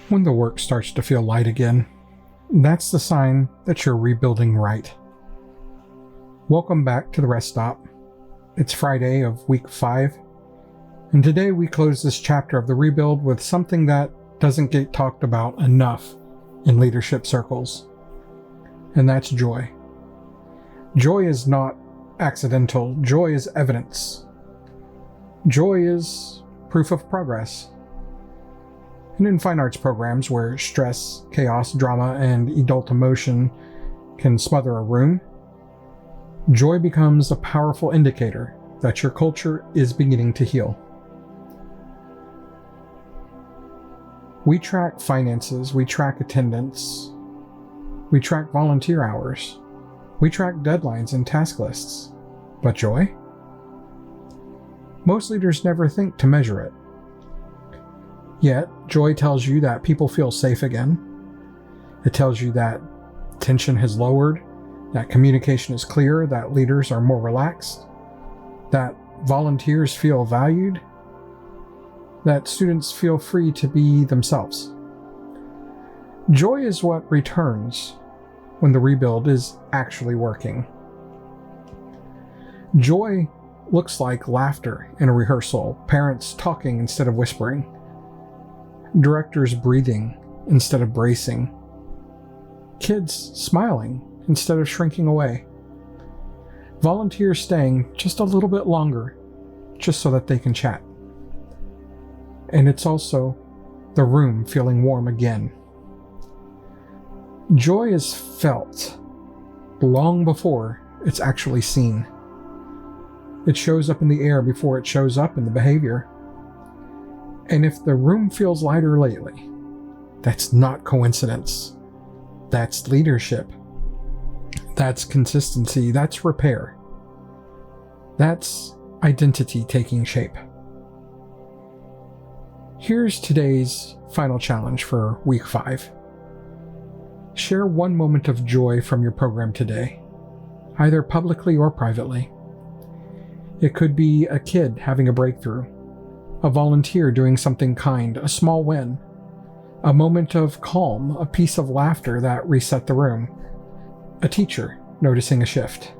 When the work starts to feel light again, that's the sign that you're rebuilding right. Welcome back to the Rest Stop. It's Friday of week 5, and today we close this chapter of the rebuild with something that doesn't get talked about enough in leadership circles, and that's joy. Joy is not accidental. Joy is evidence. Joy is proof of progress. And in fine arts programs where stress, chaos, drama, and adult emotion can smother a room, joy becomes a powerful indicator that your culture is beginning to heal. We track finances, we track attendance, we track volunteer hours, we track deadlines and task lists. But joy? Most leaders never think to measure it. Yet, joy tells you that people feel safe again. It tells you that tension has lowered, that communication is clear, that leaders are more relaxed, that volunteers feel valued, that students feel free to be themselves. Joy is what returns when the rebuild is actually working. Joy looks like laughter in a rehearsal, parents talking instead of whispering, directors breathing instead of bracing, kids smiling instead of shrinking away, volunteers staying just a little bit longer just so that they can chat. And it's also the room feeling warm again. Joy is felt long before it's actually seen. It shows up in the air before it shows up in the behavior. And if the room feels lighter lately, that's not coincidence. That's leadership. That's consistency. That's repair. That's identity taking shape. Here's today's final challenge for week 5. Share one moment of joy from your program today, either publicly or privately. It could be a kid having a breakthrough, a volunteer doing something kind, a small win, a moment of calm, a piece of laughter that reset the room, a teacher noticing a shift.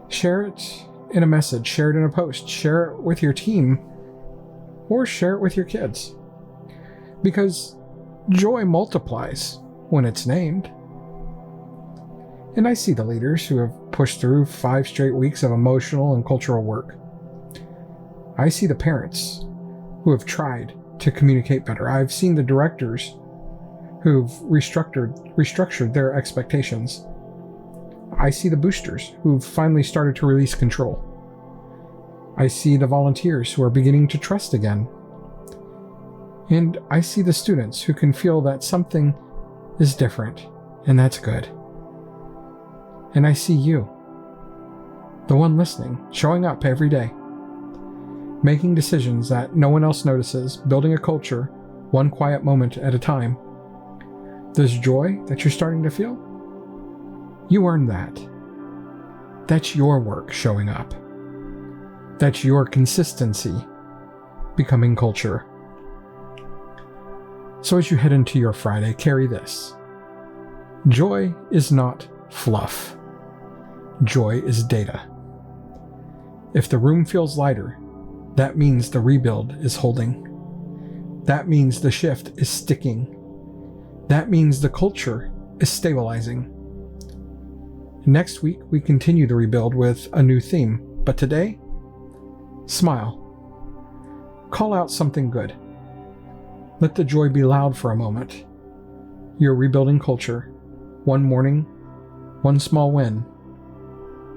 Share it in a message, share it in a post, share it with your team, or share it with your kids. Because joy multiplies when it's named. And I see the leaders who have pushed through 5 straight weeks of emotional and cultural work. I see the parents who have tried to communicate better. I've seen the directors who've restructured their expectations. I see the boosters who've finally started to release control. I see the volunteers who are beginning to trust again. And I see the students who can feel that something is different, and that's good. And I see you, the one listening, showing up every day, making decisions that no one else notices, building a culture, one quiet moment at a time. This joy that you're starting to feel, you earned that. That's your work showing up. That's your consistency becoming culture. So as you head into your Friday, carry this. Joy is not fluff. Joy is data. If the room feels lighter, that means the rebuild is holding. That means the shift is sticking. That means the culture is stabilizing. Next week, we continue the rebuild with a new theme, but today, smile. Call out something good. Let the joy be loud for a moment. You're rebuilding culture, one morning, one small win,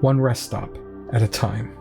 one rest stop at a time.